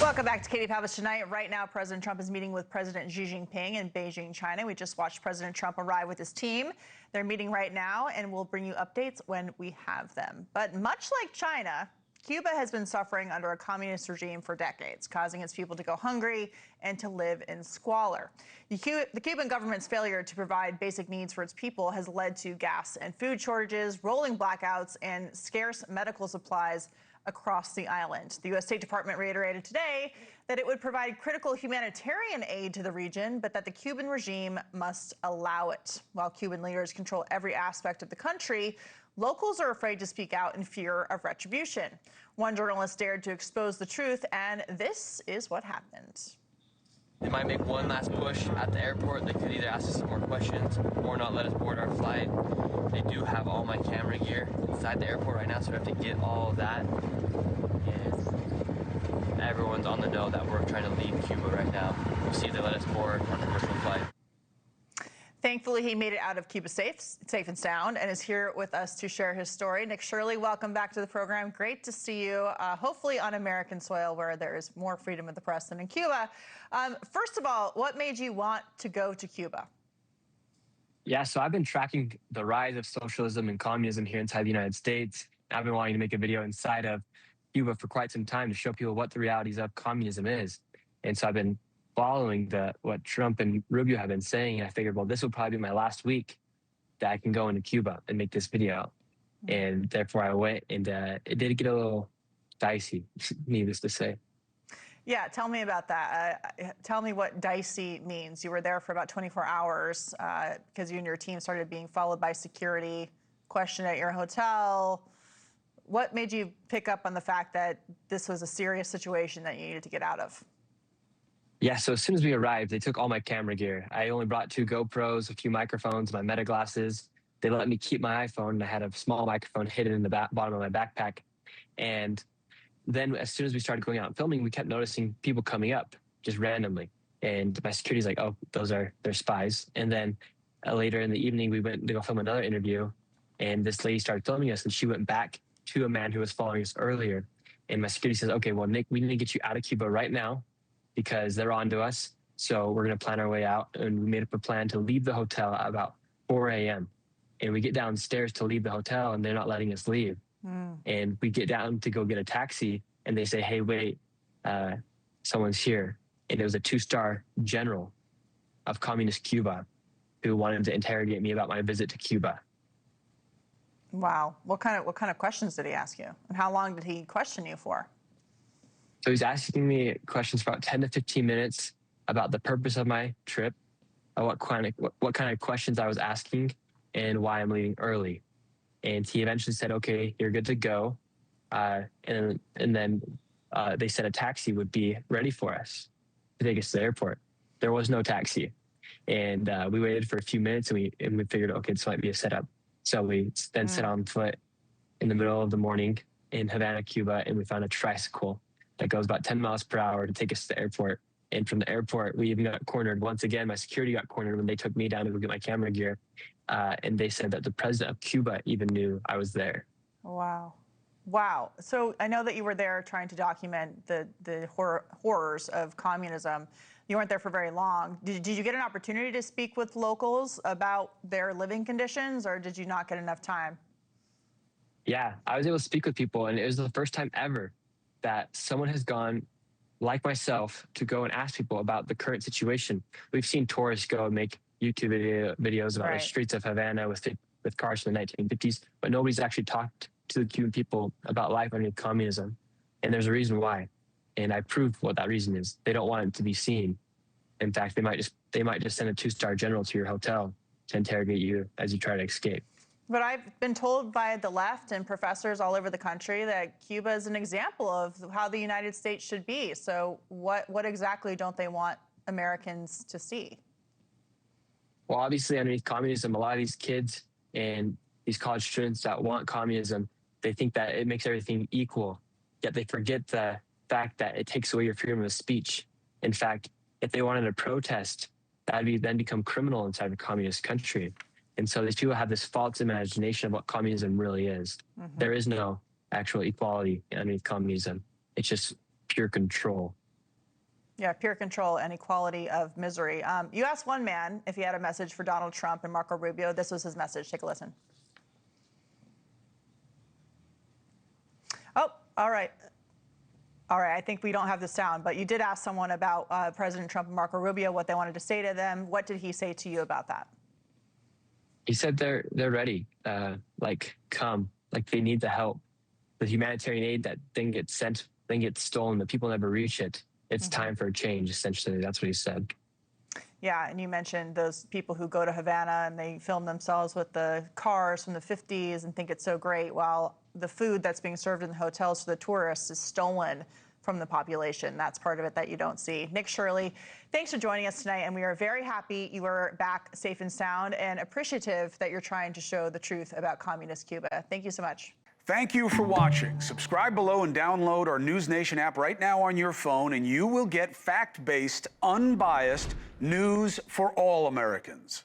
Welcome back to Pavlich Tonight. Right now, President Trump is meeting with President Xi Jinping in Beijing, China. We just watched President Trump arrive with his team. They're meeting right now, and we'll bring you updates when we have them. But much like China, Cuba has been suffering under a communist regime for decades, causing its people to go hungry and to live in squalor. The Cuban government's failure to provide basic needs for its people has led to gas and food shortages, rolling blackouts, and scarce medical supplies across the island. The U.S. State Department reiterated today that it would provide critical humanitarian aid to the region, but that the Cuban regime must allow it. While Cuban leaders control every aspect of the country, locals are afraid to speak out in fear of retribution. One journalist dared to expose the truth, and this is what happened. They might make one last push at the airport. They could either ask us some more questions or not let us board our flight. They do have all my camera gear inside the airport right now, so we have to get all of that. And everyone's on the know that we're trying to leave Cuba right now. We'll see if they let us board on a commercial flight. Thankfully, he made it out of Cuba safe and sound, and is here with us to share his story. Nick Shirley, welcome back to the program. Great to see you, hopefully on American soil where there is more freedom of the press than in Cuba. First of all, what made you want to go to Cuba? Yeah, so I've been tracking the rise of socialism and communism here inside the United States. I've been wanting to make a video inside of Cuba for quite some time to show people what the realities of communism is. And so I've been following what Trump and Rubio have been saying. And I figured, well, this will probably be my last week that I can go into Cuba and make this video. And therefore I went, and it did get a little dicey, needless to say. Yeah, tell me about that. Tell me what dicey means. You were there for about 24 hours because you and your team started being followed by security, questioned at your hotel. What made you pick up on the fact that this was a serious situation that you needed to get out of? Yeah, so as soon as we arrived, they took all my camera gear. I only brought 2 GoPros, a few microphones, my meta glasses. They let me keep my iPhone, and I had a small microphone hidden in the bottom of my backpack. And then as soon as we started going out and filming, we kept noticing people coming up just randomly. And my security's like, oh, they're spies. And then later in the evening, we went to go film another interview, and this lady started filming us, and she went back to a man who was following us earlier. And my security says, okay, well, Nick, we need to get you out of Cuba right now because they're on to us. So we're going to plan our way out. And we made up a plan to leave the hotel at about 4 a.m. And we get downstairs to leave the hotel, and they're not letting us leave. And we get down to go get a taxi, and they say, hey, wait, someone's here. And it was a 2-star general of communist Cuba who wanted to interrogate me about my visit to Cuba. Wow. What kind of questions did he ask you? And how long did he question you for? So he's asking me questions for about 10 to 15 minutes about the purpose of my trip, what kind of questions I was asking, and why I'm leaving early. And he eventually said, okay, you're good to go. And then they said a taxi would be ready for us to take us to the airport. There was no taxi. And we waited for a few minutes, and we figured, okay, this might be a setup. So we then set on foot in the middle of the morning in Havana, Cuba, and we found a tricycle that goes about 10 miles per hour to take us to the airport. And from the airport, we even got cornered once again. My security got cornered when they took me down to go get my camera gear. And they said that the president of Cuba even knew I was there. Wow. Wow. So I know that you were there trying to document the horrors of communism. You weren't there for very long. Did you get an opportunity to speak with locals about their living conditions, or did you not get enough time? Yeah, I was able to speak with people, and it was the first time ever that someone has gone, like myself, to go and ask people about the current situation. We've seen tourists go and make YouTube videos about the streets of Havana with cars from the 1950s, but nobody's actually talked to the Cuban people about life underneath communism. And there's a reason why. And I proved what that reason is. They don't want it to be seen. In fact, they might just send a 2-star general to your hotel to interrogate you as you try to escape. But I've been told by the left and professors all over the country that Cuba is an example of how the United States should be. So what exactly don't they want Americans to see? Well, obviously, underneath communism, a lot of these kids and these college students that want communism, they think that it makes everything equal, yet they forget the fact that it takes away your freedom of speech. In fact, if they wanted to protest, that would then become criminal inside a communist country. And so these people have this false imagination of what communism really is. There is no actual equality underneath communism. It's just pure control. Yeah, peer control and equality of misery. You asked one man if he had a message for Donald Trump and Marco Rubio. This was his message. Take a listen. Oh, all right. All right, I think we don't have the sound, but you did ask someone about President Trump and Marco Rubio, what they wanted to say to them. What did he say to you about that? He said they're ready, come, like they need the help. The humanitarian aid that thing gets sent, thing gets stolen, the people never reach it. It's time for a change, essentially. That's what he said. Yeah, and you mentioned those people who go to Havana and they film themselves with the cars from the 50s and think it's so great, while the food that's being served in the hotels for the tourists is stolen from the population. That's part of it that you don't see. Nick Shirley, thanks for joining us tonight, and we are very happy you are back safe and sound and appreciative that you're trying to show the truth about communist Cuba. Thank you so much. Thank you for watching. Subscribe below and download our NewsNation app right now on your phone, and you will get fact-based, unbiased news for all Americans.